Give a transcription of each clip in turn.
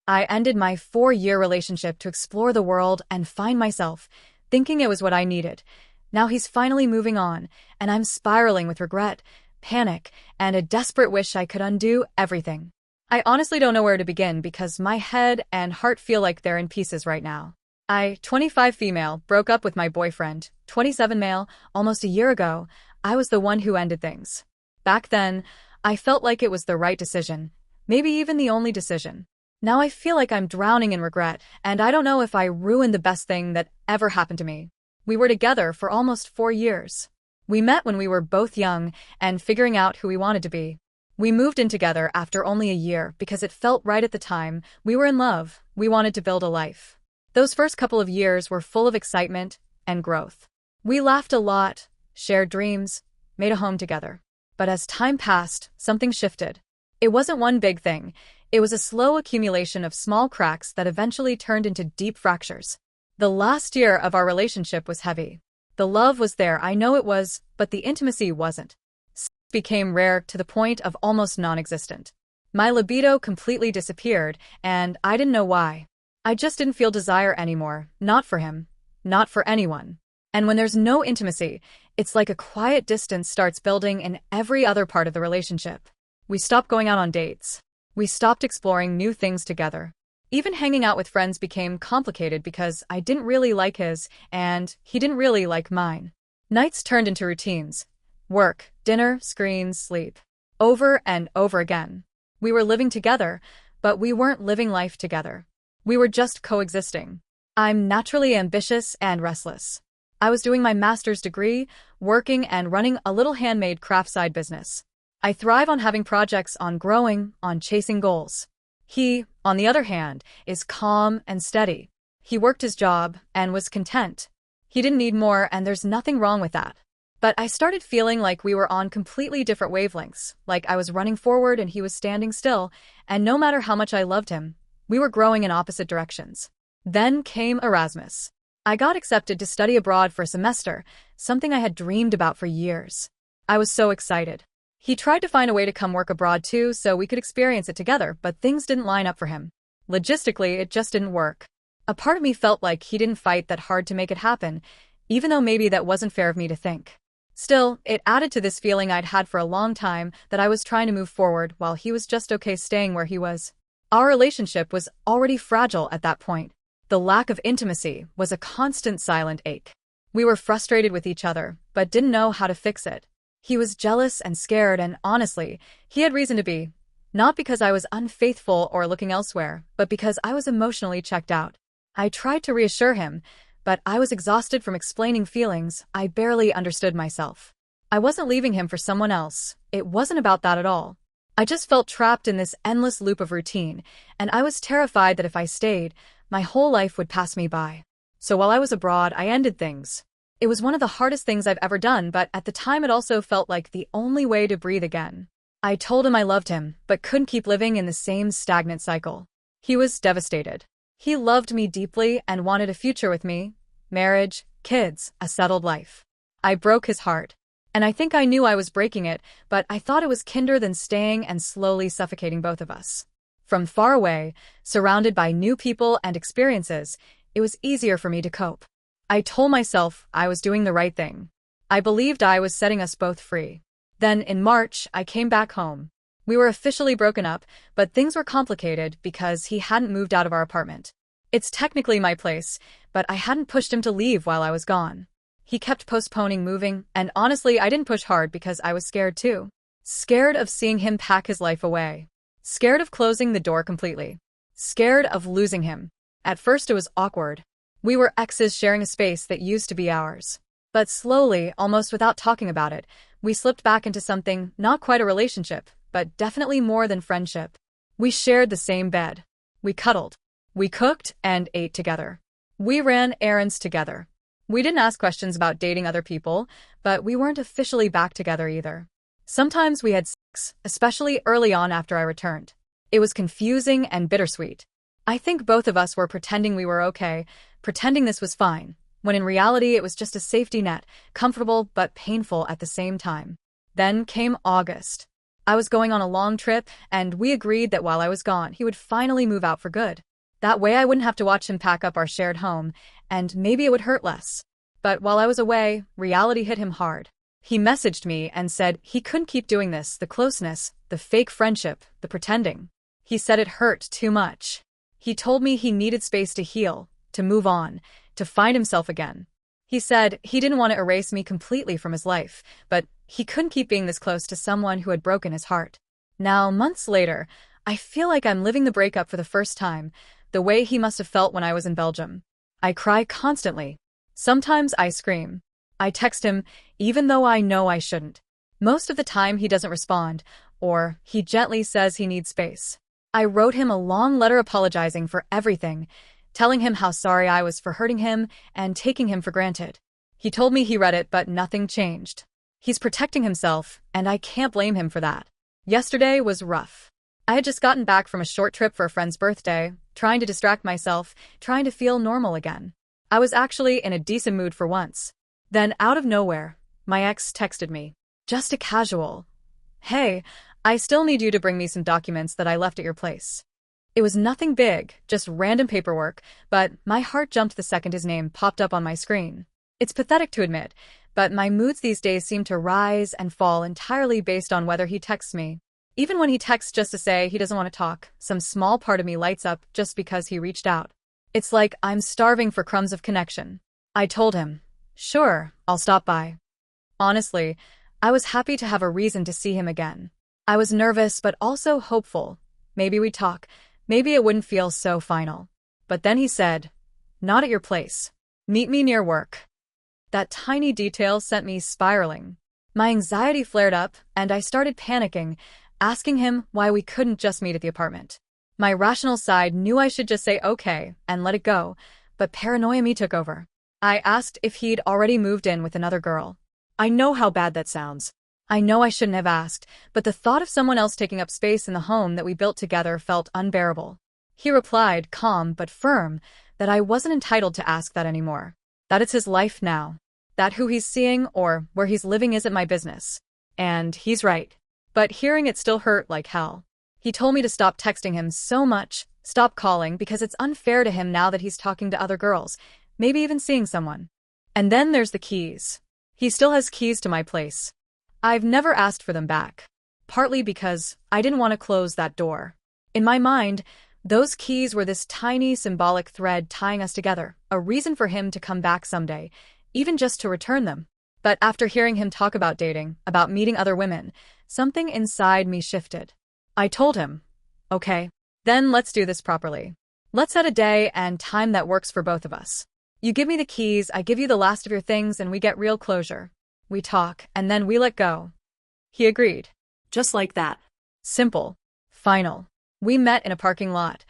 I ended my 4-year relationship to explore the world and find myself, thinking it was what I needed. Now he's finally moving on, and I'm spiraling with regret, panic, and a desperate wish I could undo everything. I honestly don't know where to begin because my head and heart feel like they're in pieces right now. 25 female, broke up with my boyfriend, 27 male, almost a year ago. I was the one who ended things. Back then, I felt like it was the right decision, maybe even the only decision. Now I feel like I'm drowning in regret, and I don't know if I ruined the best thing that ever happened to me. We were together for almost 4 years. We met when we were both young and figuring out who we wanted to be. We moved in together after only a year because it felt right at the time. We were in love. We wanted to build a life. Those first couple of years were full of excitement and growth. We laughed a lot, shared dreams, made a home together. But as time passed, something shifted. It wasn't one big thing. It was a slow accumulation of small cracks that eventually turned into deep fractures. The last year of our relationship was heavy. The love was there, I know it was, but the intimacy wasn't. Sex became rare to the point of almost non-existent. My libido completely disappeared, and I didn't know why. I just didn't feel desire anymore, not for him, not for anyone. And when there's no intimacy, it's like a quiet distance starts building in every other part of the relationship. We stopped going out on dates. We stopped exploring new things together. Even hanging out with friends became complicated because I didn't really like his, and he didn't really like mine. Nights turned into routines. Work, dinner, screens, sleep. Over and over again. We were living together, but we weren't living life together. We were just coexisting. I'm naturally ambitious and restless. I was doing my master's degree, working and running a little handmade craft side business. I thrive on having projects, on growing, on chasing goals. He, on the other hand, is calm and steady. He worked his job and was content. He didn't need more, and there's nothing wrong with that. But I started feeling like we were on completely different wavelengths, like I was running forward and he was standing still, and no matter how much I loved him, we were growing in opposite directions. Then came Erasmus. I got accepted to study abroad for a semester, something I had dreamed about for years. I was so excited. He tried to find a way to come work abroad too so we could experience it together, but things didn't line up for him. Logistically, it just didn't work. A part of me felt like he didn't fight that hard to make it happen, even though maybe that wasn't fair of me to think. Still, it added to this feeling I'd had for a long time that I was trying to move forward while he was just okay staying where he was. Our relationship was already fragile at that point. The lack of intimacy was a constant silent ache. We were frustrated with each other, but didn't know how to fix it. He was jealous and scared, and honestly, he had reason to be. Not because I was unfaithful or looking elsewhere, but because I was emotionally checked out. I tried to reassure him, but I was exhausted from explaining feelings. I barely understood myself. I wasn't leaving him for someone else. It wasn't about that at all. I just felt trapped in this endless loop of routine, and I was terrified that if I stayed, my whole life would pass me by. So while I was abroad, I ended things. It was one of the hardest things I've ever done, but at the time it also felt like the only way to breathe again. I told him I loved him, but couldn't keep living in the same stagnant cycle. He was devastated. He loved me deeply and wanted a future with me, marriage, kids, a settled life. I broke his heart. And I think I knew I was breaking it, but I thought it was kinder than staying and slowly suffocating both of us. From far away, surrounded by new people and experiences, it was easier for me to cope. I told myself I was doing the right thing. I believed I was setting us both free. Then, in March, I came back home. We were officially broken up, but things were complicated because he hadn't moved out of our apartment. It's technically my place, but I hadn't pushed him to leave while I was gone. He kept postponing moving, and honestly, I didn't push hard because I was scared too. Scared of seeing him pack his life away. Scared of closing the door completely. Scared of losing him. At first it was awkward. We were exes sharing a space that used to be ours. But slowly, almost without talking about it, we slipped back into something, not quite a relationship, but definitely more than friendship. We shared the same bed. We cuddled. We cooked and ate together. We ran errands together. We didn't ask questions about dating other people, but we weren't officially back together either. Sometimes we had sex, especially early on after I returned. It was confusing and bittersweet. I think both of us were pretending we were okay, pretending this was fine, when in reality it was just a safety net, comfortable but painful at the same time. Then came August. I was going on a long trip, and we agreed that while I was gone, he would finally move out for good. That way I wouldn't have to watch him pack up our shared home, and maybe it would hurt less. But while I was away, reality hit him hard. He messaged me and said he couldn't keep doing this, the closeness, the fake friendship, the pretending. He said it hurt too much. He told me he needed space to heal, to move on, to find himself again. He said he didn't want to erase me completely from his life, but he couldn't keep being this close to someone who had broken his heart. Now, months later, I feel like I'm living the breakup for the first time, the way he must have felt when I was in Belgium. I cry constantly. Sometimes I scream. I text him, even though I know I shouldn't. Most of the time he doesn't respond, or he gently says he needs space. I wrote him a long letter apologizing for everything, telling him how sorry I was for hurting him and taking him for granted. He told me he read it, but nothing changed. He's protecting himself, and I can't blame him for that. Yesterday was rough. I had just gotten back from a short trip for a friend's birthday, trying to distract myself, trying to feel normal again. I was actually in a decent mood for once. Then, out of nowhere, my ex texted me. Just a casual, "Hey, I still need you to bring me some documents that I left at your place." It was nothing big, just random paperwork, but my heart jumped the second his name popped up on my screen. It's pathetic to admit, but my moods these days seem to rise and fall entirely based on whether he texts me. Even when he texts just to say he doesn't want to talk, some small part of me lights up just because he reached out. It's like I'm starving for crumbs of connection. I told him, "Sure, I'll stop by." Honestly, I was happy to have a reason to see him again. I was nervous but also hopeful. Maybe we'd talk. Maybe it wouldn't feel so final. But then he said, "Not at your place. Meet me near work." That tiny detail sent me spiraling. My anxiety flared up, and I started panicking, asking him why we couldn't just meet at the apartment. My rational side knew I should just say okay and let it go, but paranoia me took over. I asked if he'd already moved in with another girl. I know how bad that sounds. I know I shouldn't have asked, but the thought of someone else taking up space in the home that we built together felt unbearable. He replied, calm but firm, that I wasn't entitled to ask that anymore. That it's his life now. That who he's seeing or where he's living isn't my business. And he's right. But hearing it still hurt like hell. He told me to stop texting him so much, stop calling, because it's unfair to him now that he's talking to other girls, maybe even seeing someone. And then there's the keys. He still has keys to my place. I've never asked for them back. Partly because I didn't want to close that door. In my mind, those keys were this tiny symbolic thread tying us together, a reason for him to come back someday, even just to return them. But after hearing him talk about dating, about meeting other women, something inside me shifted. I told him, "Okay, then let's do this properly. Let's set a day and time that works for both of us. You give me the keys, I give you the last of your things, and we get real closure. We talk, and then we let go." He agreed. Just like that. Simple. Final. We met in a parking lot.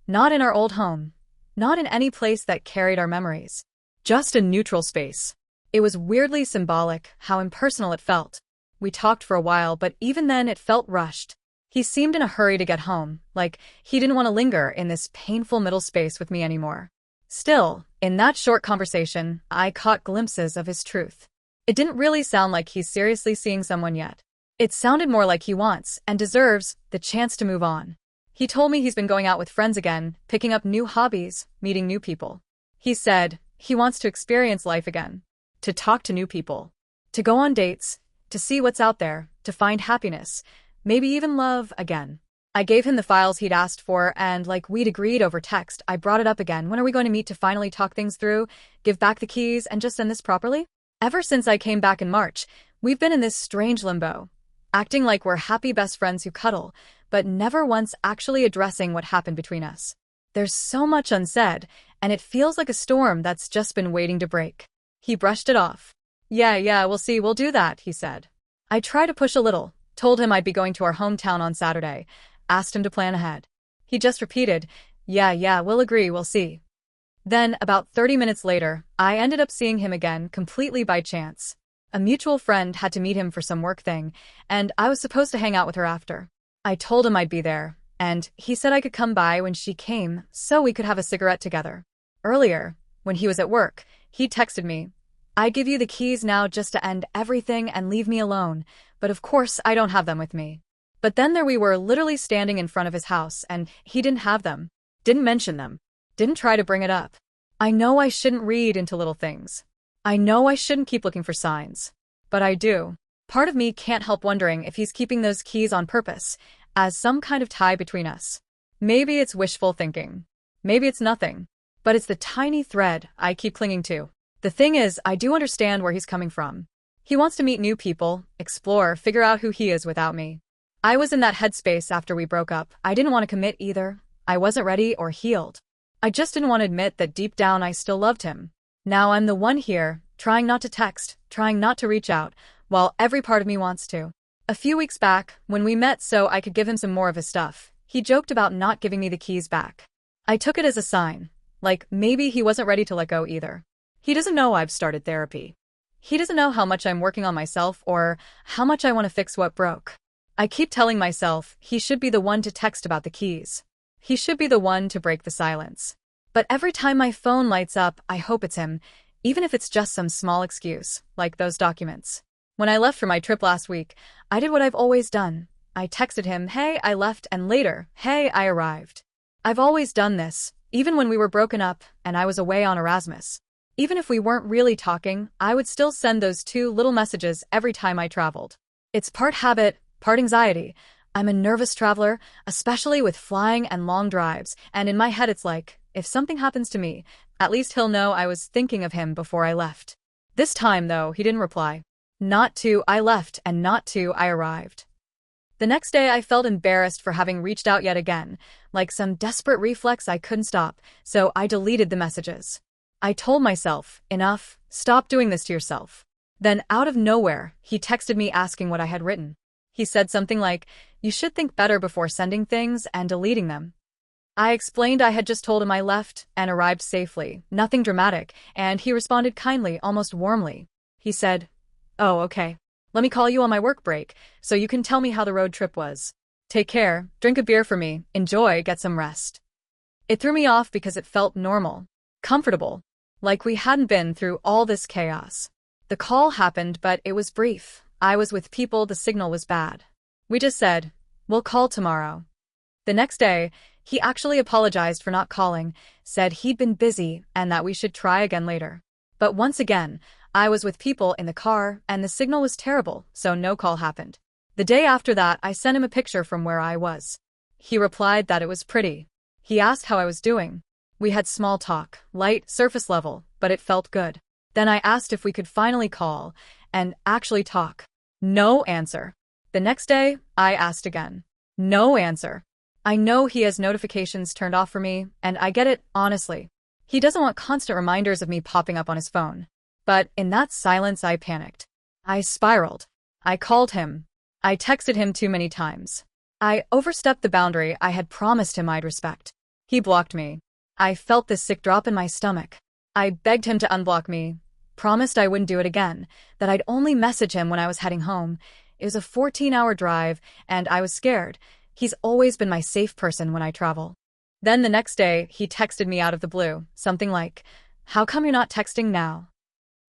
Not in our old home. Not in any place that carried our memories. Just a neutral space. It was weirdly symbolic, how impersonal it felt. We talked for a while, but even then it felt rushed. He seemed in a hurry to get home, like he didn't want to linger in this painful middle space with me anymore. Still, in that short conversation, I caught glimpses of his truth. It didn't really sound like he's seriously seeing someone yet. It sounded more like he wants, and deserves, the chance to move on. He told me he's been going out with friends again, picking up new hobbies, meeting new people. He said he wants to experience life again. To talk to new people. To go on dates. To see what's out there. To find happiness. Maybe even love again. I gave him the files he'd asked for, and like we'd agreed over text, I brought it up again. When are we going to meet to finally talk things through, give back the keys, and just send this properly? Ever since I came back in March, we've been in this strange limbo, acting like we're happy best friends who cuddle, but never once actually addressing what happened between us. There's so much unsaid, and it feels like a storm that's just been waiting to break. He brushed it off. Yeah, we'll see, we'll do that, he said. I tried to push a little, told him I'd be going to our hometown on Saturday, asked him to plan ahead. He just repeated, yeah, we'll agree, we'll see. Then, about 30 minutes later, I ended up seeing him again, completely by chance. A mutual friend had to meet him for some work thing, and I was supposed to hang out with her after. I told him I'd be there, and he said I could come by when she came so we could have a cigarette together. Earlier, when he was at work, he texted me, "I give you the keys now just to end everything and leave me alone, but of course I don't have them with me." But then there we were, literally standing in front of his house, and he didn't have them. Didn't mention them. Didn't try to bring it up. I know I shouldn't read into little things. I know I shouldn't keep looking for signs. But I do. Part of me can't help wondering if he's keeping those keys on purpose, as some kind of tie between us. Maybe it's wishful thinking. Maybe it's nothing. But it's the tiny thread I keep clinging to. The thing is, I do understand where he's coming from. He wants to meet new people, explore, figure out who he is without me. I was in that headspace after we broke up. I didn't want to commit either. I wasn't ready or healed. I just didn't want to admit that deep down I still loved him. Now I'm the one here, trying not to text, trying not to reach out, while every part of me wants to. A few weeks back, when we met so I could give him some more of his stuff, he joked about not giving me the keys back. I took it as a sign, like maybe he wasn't ready to let go either. He doesn't know I've started therapy. He doesn't know how much I'm working on myself or how much I want to fix what broke. I keep telling myself he should be the one to text about the keys. He should be the one to break the silence. But every time my phone lights up, I hope it's him, even if it's just some small excuse, like those documents. When I left for my trip last week, I did what I've always done. I texted him, "Hey, I left," and later, "Hey, I arrived." I've always done this, even when we were broken up and I was away on Erasmus. Even if we weren't really talking, I would still send those 2 little messages every time I traveled. It's part habit, part anxiety. I'm a nervous traveler, especially with flying and long drives, and in my head it's like, if something happens to me, at least he'll know I was thinking of him before I left. This time, though, he didn't reply. Not to "I left" and not to "I arrived." The next day I felt embarrassed for having reached out yet again, like some desperate reflex I couldn't stop, so I deleted the messages. I told myself, enough, stop doing this to yourself. Then, out of nowhere, he texted me asking what I had written. He said something like, "You should think better before sending things and deleting them." I explained I had just told him I left and arrived safely, nothing dramatic, and he responded kindly, almost warmly. He said, "Oh, okay. Let me call you on my work break, so you can tell me how the road trip was. Take care, drink a beer for me, enjoy, get some rest." It threw me off because it felt normal, comfortable, like we hadn't been through all this chaos. The call happened, but it was brief. I was with people, the signal was bad. We just said, "We'll call tomorrow." The next day, he actually apologized for not calling, said he'd been busy and that we should try again later. But once again, I was with people in the car and the signal was terrible, so no call happened. The day after that, I sent him a picture from where I was. He replied that it was pretty. He asked how I was doing. We had small talk, light, surface level, but it felt good. Then I asked if we could finally call and actually talk. No answer. The next day, I asked again. No answer. I know he has notifications turned off for me, and I get it, honestly. He doesn't want constant reminders of me popping up on his phone. But in that silence, I panicked. I spiraled. I called him. I texted him too many times. I overstepped the boundary I had promised him I'd respect. He blocked me. I felt this sick drop in my stomach. I begged him to unblock me, promised I wouldn't do it again, that I'd only message him when I was heading home. It was a 14-hour drive, and I was scared. He's always been my safe person when I travel. Then the next day, he texted me out of the blue, something like, "How come you're not texting now?"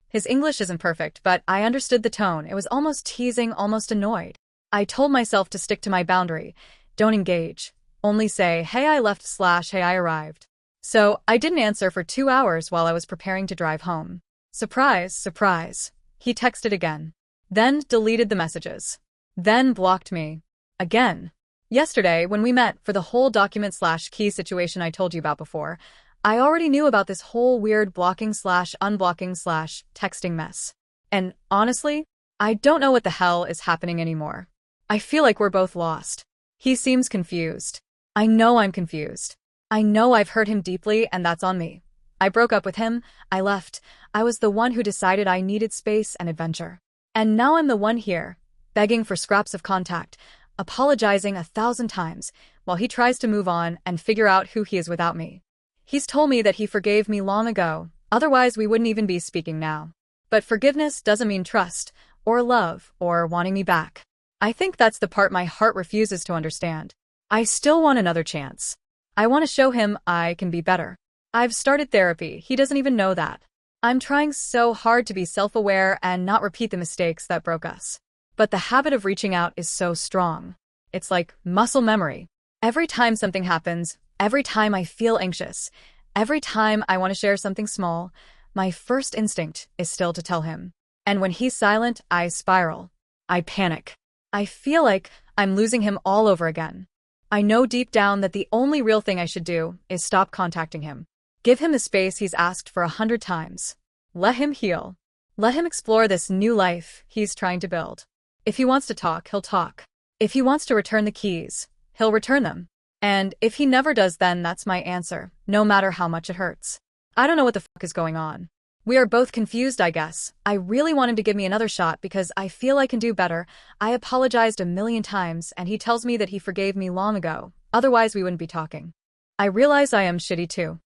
His English isn't perfect, but I understood the tone. It was almost teasing, almost annoyed. I told myself to stick to my boundary. Don't engage. Only say, "Hey, I left" / "Hey, I arrived." So I didn't answer for 2 hours while I was preparing to drive home. Surprise, surprise. He texted again. Then deleted the messages. Then blocked me. Again. Yesterday, when we met for the whole document / key situation I told you about before, I already knew about this whole weird blocking / unblocking / texting mess. And honestly, I don't know what the hell is happening anymore. I feel like we're both lost. He seems confused. I know I'm confused. I know I've hurt him deeply, and that's on me. I broke up with him. I left. I was the one who decided I needed space and adventure. And now I'm the one here, begging for scraps of contact, apologizing 1,000 times, while he tries to move on and figure out who he is without me. He's told me that he forgave me long ago, otherwise we wouldn't even be speaking now. But forgiveness doesn't mean trust, or love, or wanting me back. I think that's the part my heart refuses to understand. I still want another chance. I want to show him I can be better. I've started therapy, he doesn't even know that. I'm trying so hard to be self-aware and not repeat the mistakes that broke us. But the habit of reaching out is so strong. It's like muscle memory. Every time something happens, every time I feel anxious, every time I want to share something small, my first instinct is still to tell him. And when he's silent, I spiral. I panic. I feel like I'm losing him all over again. I know deep down that the only real thing I should do is stop contacting him. Give him the space he's asked for 100 times. Let him heal. Let him explore this new life he's trying to build. If he wants to talk, he'll talk. If he wants to return the keys, he'll return them. And if he never does, then that's my answer, no matter how much it hurts. I don't know what the fuck is going on. We are both confused, I guess. I really want him to give me another shot because I feel I can do better. I apologized a million times and he tells me that he forgave me long ago. Otherwise, we wouldn't be talking. I realize I am shitty too.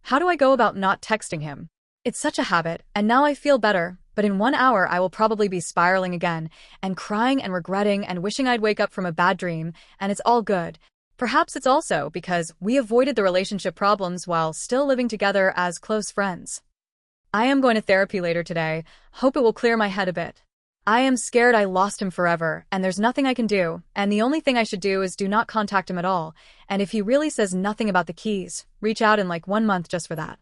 How do I go about not texting him? It's such a habit, and now I feel better, but in 1 hour I will probably be spiraling again, and crying and regretting and wishing I'd wake up from a bad dream, and it's all good. Perhaps it's also because we avoided the relationship problems while still living together as close friends. I am going to therapy later today. Hope it will clear my head a bit. I am scared I lost him forever, and there's nothing I can do, and the only thing I should do is do not contact him at all, and if he really says nothing about the keys, reach out in like 1 month just for that.